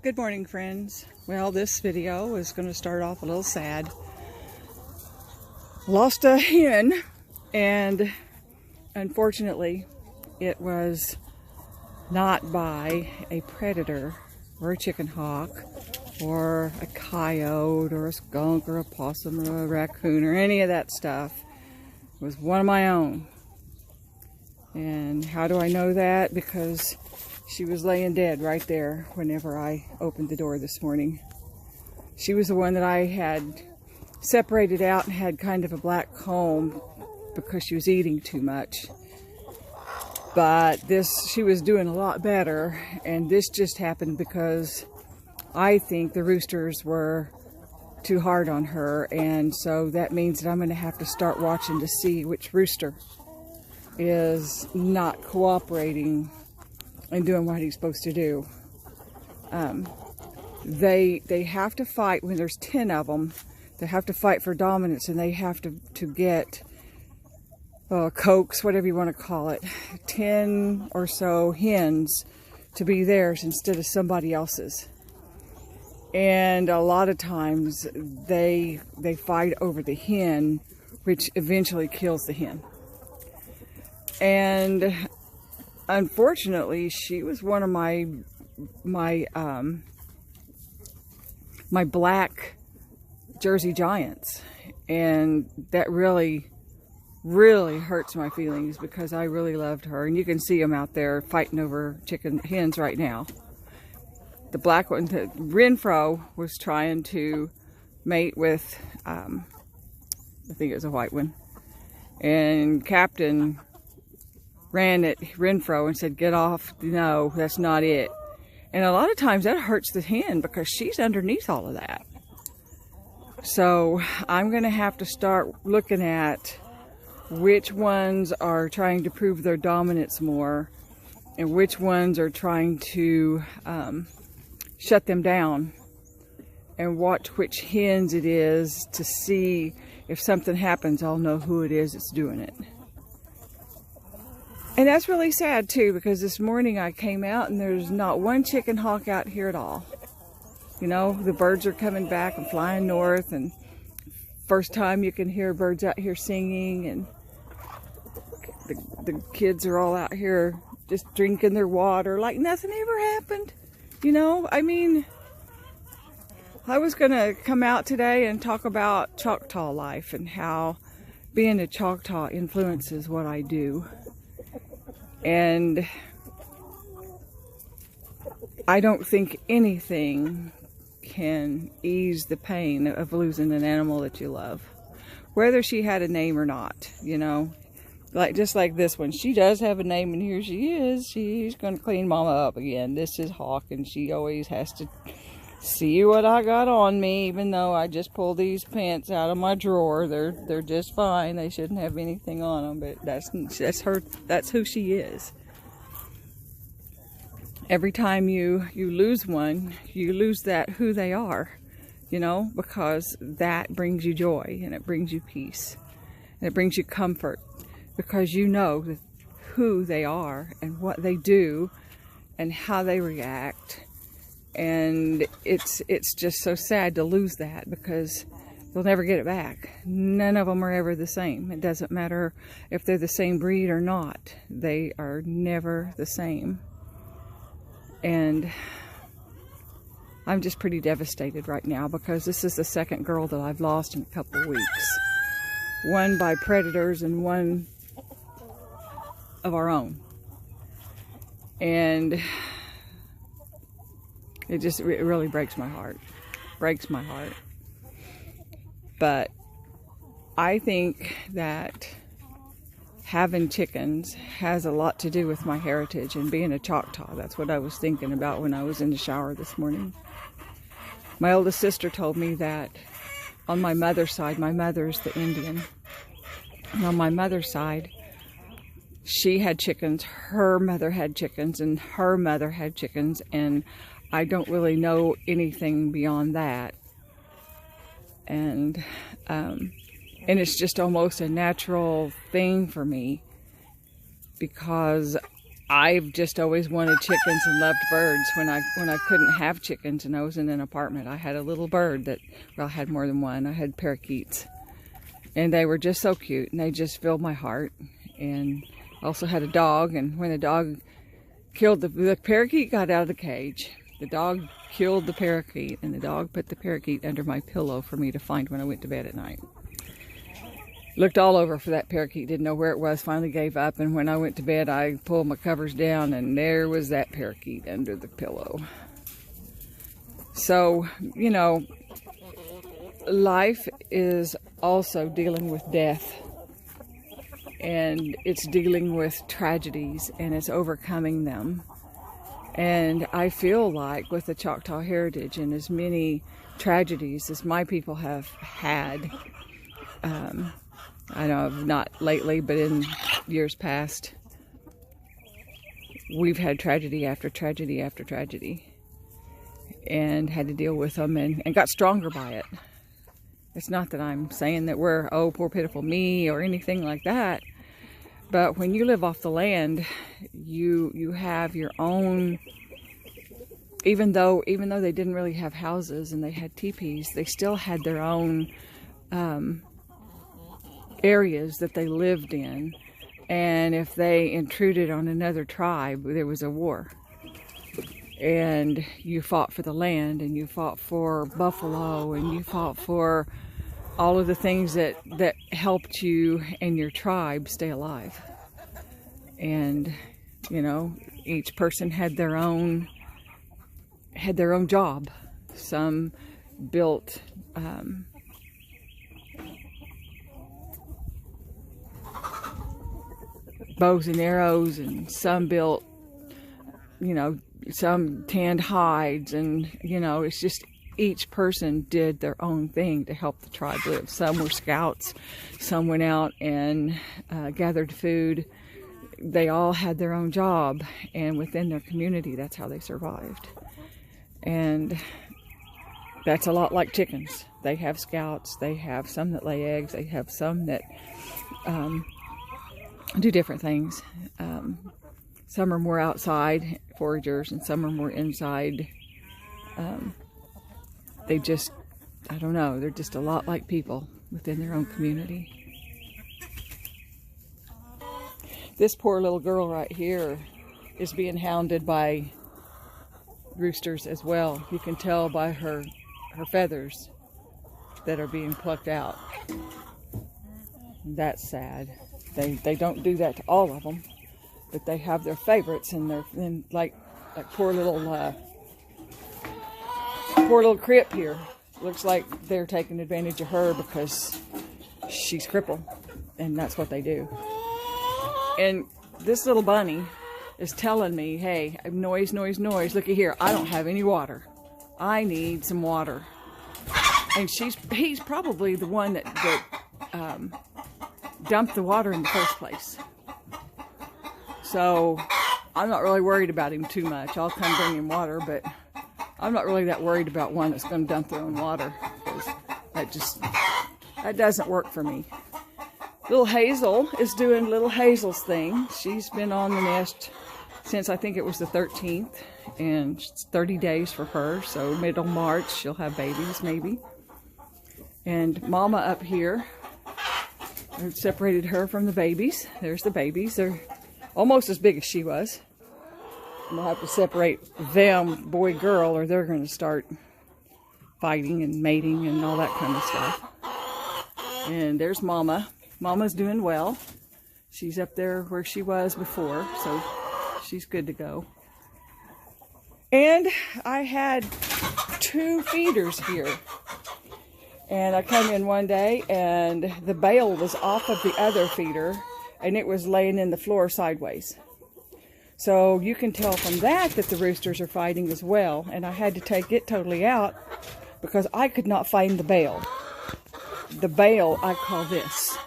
Good morning, friends. Well, this video is going to start off a little sad. Lost a hen, and unfortunately it was not by a predator or a chicken hawk or a coyote or a skunk or a possum or a raccoon or any of that stuff. It was one of my own. And how do I know that? Because she was laying dead right there whenever I opened the door this morning. She was the one that I had separated out and had kind of a black comb because she was eating too much. But she was doing a lot better, and this just happened because I think the roosters were too hard on her, and so that means that I'm going to have to start watching to see which rooster is not cooperating and doing what he's supposed to do. They have to fight when there's 10 of them. They have to fight for dominance, and they have to get coax, whatever you want to call it, 10 or so hens to be theirs instead of somebody else's. And a lot of times they fight over the hen, which eventually kills the hen. And unfortunately, she was one of my black Jersey Giants, and that really hurts my feelings because I really loved her. And you can see them out there fighting over hens right now. The black one, the Renfro, was trying to mate with I think it was a white one, and Captain ran at Renfro and said, "Get off, no, that's not it." And a lot of times that hurts the hen because she's underneath all of that. So I'm going to have to start looking at which ones are trying to prove their dominance more and which ones are trying to shut them down, and watch which hens it is to see if something happens. I'll know who it is that's doing it. And that's really sad too, because this morning I came out and there's not one chicken hawk out here at all. You know, the birds are coming back and flying north, and first time you can hear birds out here singing, and the kids are all out here just drinking their water like nothing ever happened. You know, I mean, I was going to come out today and talk about Choctaw life and how being a Choctaw influences what I do. And I don't think anything can ease the pain of losing an animal that you love, whether she had a name or not. You know, like just like this one, she does have a name, and here she is. She's going to clean Mama up again. This is Hawk, and she always has to see what I got on me, even though I just pulled these pants out of my drawer. They're just fine. They shouldn't have anything on them, but that's her. That's who she is. Every time you lose one, you lose that who they are, you know, because that brings you joy, and it brings you peace, and it brings you comfort, because you know who they are and what they do and how they react. And it's just so sad to lose that, because they'll never get it back. None of them are ever the same. It doesn't matter if they're the same breed or not. They are never the same. And I'm just pretty devastated right now, because this is the second girl that I've lost in a couple of weeks. One by predators and one of our own. And it really breaks my heart. Breaks my heart. But I think that having chickens has a lot to do with my heritage and being a Choctaw. That's what I was thinking about when I was in the shower this morning. My oldest sister told me that on my mother's side, my mother's the Indian, and on my mother's side, she had chickens, her mother had chickens, and her mother had chickens, and I don't really know anything beyond that. And it's just almost a natural thing for me, because I've just always wanted chickens and loved birds. When I couldn't have chickens and I was in an apartment, I had a little bird that, well, I had more than one. I had parakeets. And they were just so cute, and they just filled my heart. And I also had a dog, and when the dog killed the parakeet got out of the cage. The dog killed the parakeet, and the dog put the parakeet under my pillow for me to find when I went to bed at night. Looked all over for that parakeet, didn't know where it was, finally gave up, and when I went to bed, I pulled my covers down, and there was that parakeet under the pillow. So, you know, life is also dealing with death, and it's dealing with tragedies, and it's overcoming them. And I feel like with the Choctaw heritage and as many tragedies as my people have had, I know not lately, but in years past, we've had tragedy after tragedy after tragedy and had to deal with them and got stronger by it. It's not that I'm saying that we're, oh, poor pitiful me or anything like that, but when you live off the land, you have your own, even though they didn't really have houses and they had teepees, they still had their own areas that they lived in, and if they intruded on another tribe, there was a war, and you fought for the land, and you fought for buffalo, and you fought for all of the things that helped you and your tribe stay alive. And you know, each person had their own job. Some built bows and arrows, and some built, you know, some tanned hides, and you know, it's just each person did their own thing to help the tribe live. Some were scouts, some went out and gathered food. They all had their own job, and within their community, that's how they survived. And that's a lot like chickens. They have scouts, they have some that lay eggs, they have some that do different things. Some are more outside foragers, and some are more inside. They just, I don't know, they're just a lot like people within their own community. This poor little girl right here is being hounded by roosters as well. You can tell by her feathers that are being plucked out. That's sad. They don't do that to all of them, but they have their favorites, and they're like poor little Crip here. Looks like they're taking advantage of her because she's crippled, and that's what they do. And this little bunny is telling me, hey, noise, noise, noise. Looky here, I don't have any water. I need some water. And he's probably the one that dumped the water in the first place. So I'm not really worried about him too much. I'll come bring him water, but I'm not really that worried about one that's going to dump their own water, because that doesn't work for me. Little Hazel is doing little Hazel's thing. She's been on the nest since I think it was the 13th, and it's 30 days for her, so middle March she'll have babies maybe. And Mama up here, I've separated her from the babies. There's the babies. They're almost as big as she was. We'll have to separate them, boy, girl, or they're going to start fighting and mating and all that kind of stuff. And there's Mama. Mama's doing well. She's up there where she was before, so she's good to go. And I had 2 feeders here. And I come in one day, and the bail was off of the other feeder, and it was laying in the floor sideways. So you can tell from that the roosters are fighting as well. And I had to take it totally out because I could not find the bail. The bail, I call this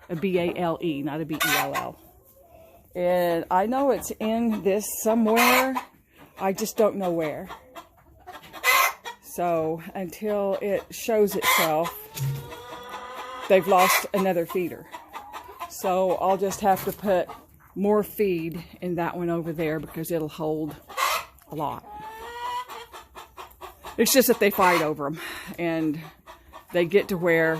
a B-A-L-E, not a B-E-L-L. And I know it's in this somewhere. I just don't know where. So until it shows itself, they've lost another feeder. So I'll just have to put more feed in that one over there because it'll hold a lot. It's just that they fight over them, and they get to where,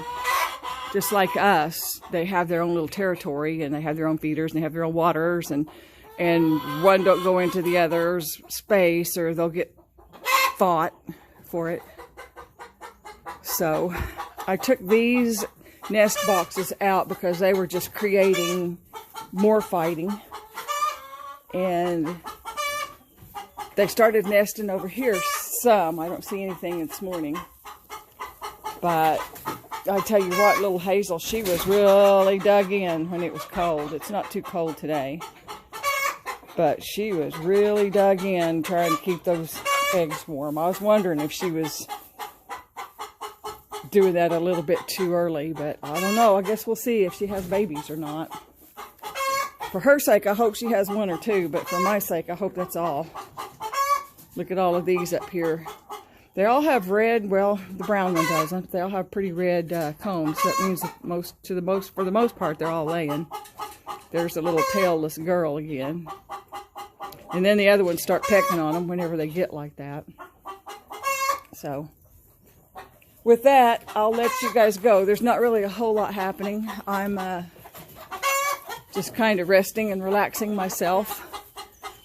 just like us, they have their own little territory, and they have their own feeders, and they have their own waters, and one don't go into the other's space, or they'll get fought for it. So I took these nest boxes out because they were just creating more fighting, and they started nesting over here some. I don't see anything this morning, but I tell you what, little Hazel, she was really dug in when it was cold. It's not too cold today, but she was really dug in trying to keep those eggs warm. I was wondering if she was doing that a little bit too early, but I don't know. I guess we'll see if she has babies or not. For her sake, I hope she has one or two, but for my sake, I hope that's all. Look at all of these up here. They all have red, well, the brown one doesn't. They all have pretty red combs. So that means for the most part, they're all laying. There's a little tailless girl again. And then the other ones start pecking on them whenever they get like that. So, with that, I'll let you guys go. There's not really a whole lot happening. I'm just kind of resting and relaxing myself,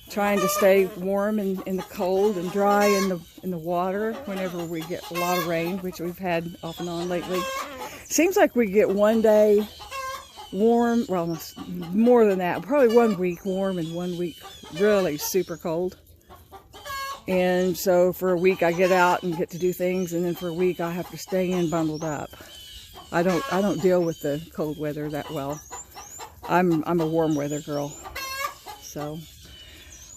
trying to stay warm in the cold and dry in the water whenever we get a lot of rain, which we've had off and on lately. Seems like we get one day warm, well, more than that, probably 1 week warm and 1 week really super cold. And so for a week I get out and get to do things, and then for a week I have to stay in bundled up. I don't deal with the cold weather that well. I'm a warm weather girl. So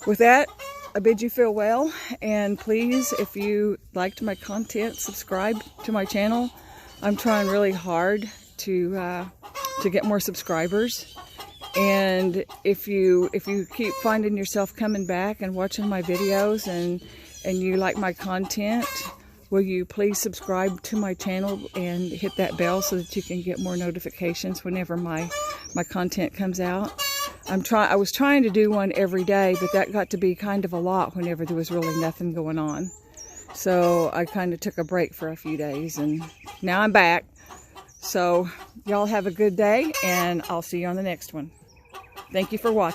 with that, I bid you farewell, and please, if you liked my content, subscribe to my channel. I'm trying really hard to get more subscribers, and if you keep finding yourself coming back and watching my videos and you like my content, will you please subscribe to my channel and hit that bell so that you can get more notifications whenever my content comes out. I was trying to do one every day, but that got to be kind of a lot whenever there was really nothing going on. So I kind of took a break for a few days, and now I'm back. So y'all have a good day, and I'll see you on the next one. Thank you for watching.